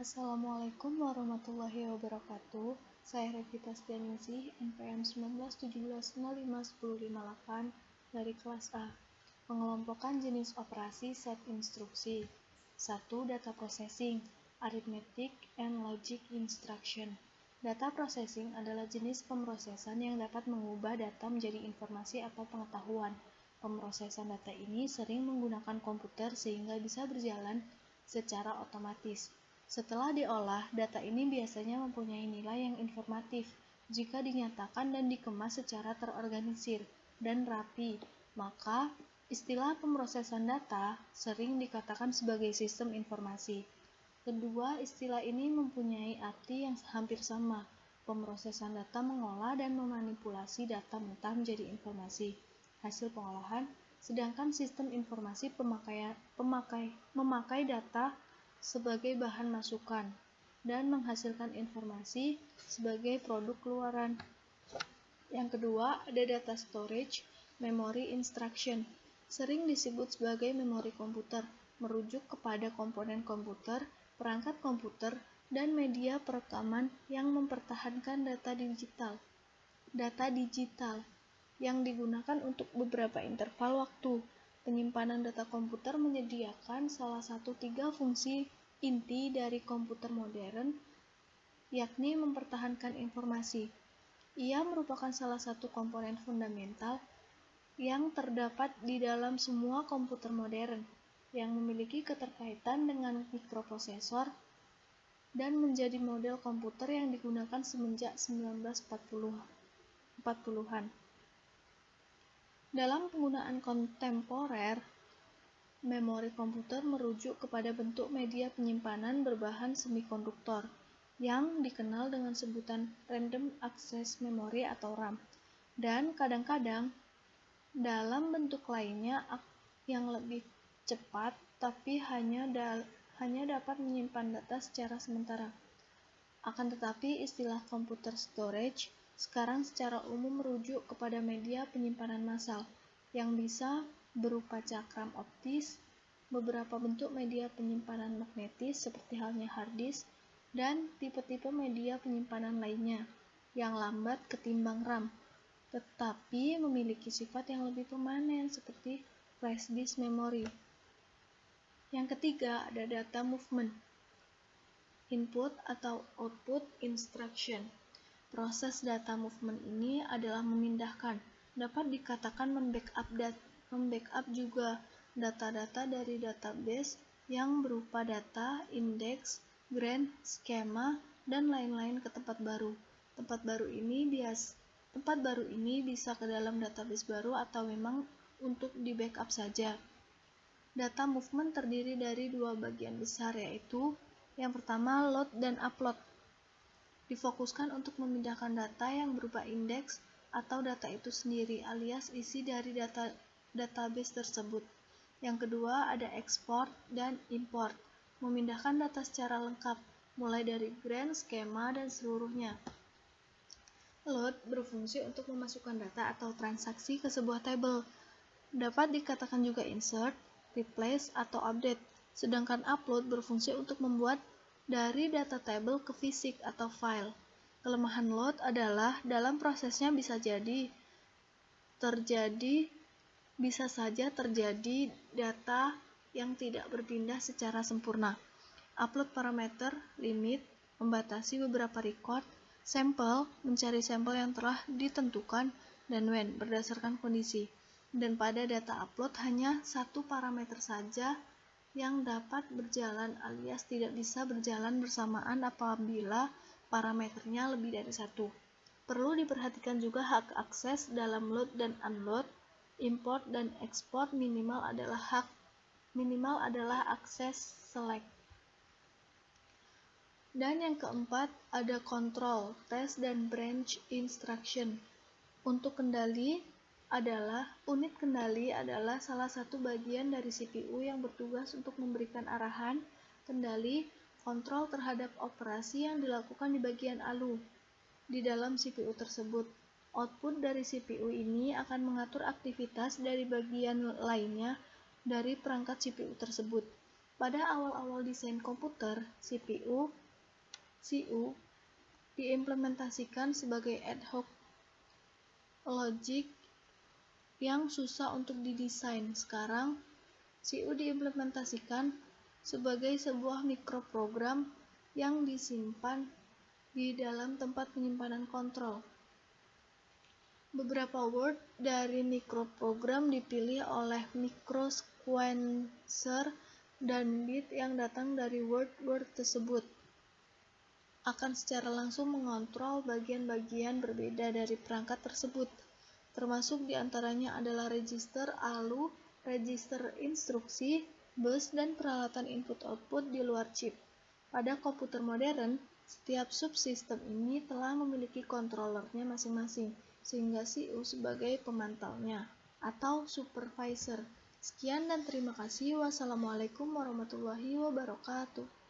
Assalamualaikum warahmatullahi wabarakatuh. Saya Revita Stianingsih, NPM 1917051058 dari kelas A. Pengelompokan jenis operasi set instruksi. 1. Data processing, arithmetic and logic instruction. Data processing adalah jenis pemrosesan yang dapat mengubah data menjadi informasi atau pengetahuan. Pemrosesan data ini sering menggunakan komputer sehingga bisa berjalan secara otomatis. Setelah diolah, data ini biasanya mempunyai nilai yang informatif jika dinyatakan dan dikemas secara terorganisir dan rapi. Maka, istilah pemrosesan data sering dikatakan sebagai sistem informasi. Kedua, istilah ini mempunyai arti yang hampir sama. Pemrosesan data mengolah dan memanipulasi data mentah menjadi informasi hasil pengolahan, sedangkan sistem informasi memakai data sebagai bahan masukan dan menghasilkan informasi sebagai produk keluaran. Yang kedua, ada data storage, memory instruction. Sering disebut sebagai memori komputer, merujuk kepada komponen komputer, perangkat komputer, dan media perekaman yang mempertahankan data digital. Data digital yang digunakan untuk beberapa interval waktu. Penyimpanan data komputer menyediakan salah satu 3 fungsi inti dari komputer modern, yakni mempertahankan informasi. Ia merupakan salah satu komponen fundamental yang terdapat di dalam semua komputer modern, yang memiliki keterkaitan dengan mikroprosesor dan menjadi model komputer yang digunakan semenjak 1940-an. Dalam penggunaan kontemporer, memori komputer merujuk kepada bentuk media penyimpanan berbahan semikonduktor yang dikenal dengan sebutan Random Access Memory atau RAM, dan kadang-kadang dalam bentuk lainnya yang lebih cepat tapi hanya dapat menyimpan data secara sementara. Akan tetapi, istilah computer storage sekarang secara umum merujuk kepada media penyimpanan massal yang bisa berupa cakram optis, beberapa bentuk media penyimpanan magnetis seperti halnya hard disk, dan tipe-tipe media penyimpanan lainnya yang lambat ketimbang RAM, tetapi memiliki sifat yang lebih permanen seperti flash disk memory. Yang ketiga, ada data movement, input atau output instruction. Proses data movement ini adalah memindahkan, dapat dikatakan membackup juga data-data dari database yang berupa data, indeks, grand, skema, dan lain-lain ke tempat baru. Tempat baru ini bisa ke dalam database baru atau memang untuk di backup saja. Data movement terdiri dari 2 bagian besar, yaitu yang pertama load dan upload. Difokuskan untuk memindahkan data yang berupa indeks atau data itu sendiri alias isi dari database tersebut. Yang kedua ada export dan import, memindahkan data secara lengkap, mulai dari grand, skema, dan seluruhnya. Load berfungsi untuk memasukkan data atau transaksi ke sebuah table. Dapat dikatakan juga insert, replace, atau update. Sedangkan upload berfungsi untuk membuat dari data table ke fisik atau file. Kelemahan load adalah dalam prosesnya bisa saja terjadi data yang tidak berpindah secara sempurna. Upload parameter, limit, membatasi beberapa record, sampel, mencari sampel yang telah ditentukan, dan when berdasarkan kondisi. Dan pada data upload hanya satu parameter saja yang dapat berjalan alias tidak bisa berjalan bersamaan apabila parameternya lebih dari satu. Perlu diperhatikan juga hak akses dalam load dan unload, import dan export minimal adalah akses select. Dan yang keempat ada control, test, dan branch instruction. Untuk unit kendali adalah salah satu bagian dari CPU yang bertugas untuk memberikan arahan, kendali, kontrol terhadap operasi yang dilakukan di bagian ALU di dalam CPU tersebut. Output dari CPU ini akan mengatur aktivitas dari bagian lainnya dari perangkat CPU tersebut. Pada awal-awal desain komputer, CPU diimplementasikan sebagai ad hoc logic yang susah untuk didesain. Sekarang, CPU diimplementasikan sebagai sebuah mikroprogram yang disimpan di dalam tempat penyimpanan kontrol. Beberapa word dari mikroprogram dipilih oleh microsequencer dan bit yang datang dari word-word tersebut akan secara langsung mengontrol bagian-bagian berbeda dari perangkat tersebut, termasuk diantaranya adalah register ALU, register instruksi, bus, dan peralatan input-output di luar chip. Pada komputer modern, setiap subsistem ini telah memiliki controllernya masing-masing, sehingga CPU sebagai pemantaunya atau supervisor. Sekian dan terima kasih. Wassalamualaikum warahmatullahi wabarakatuh.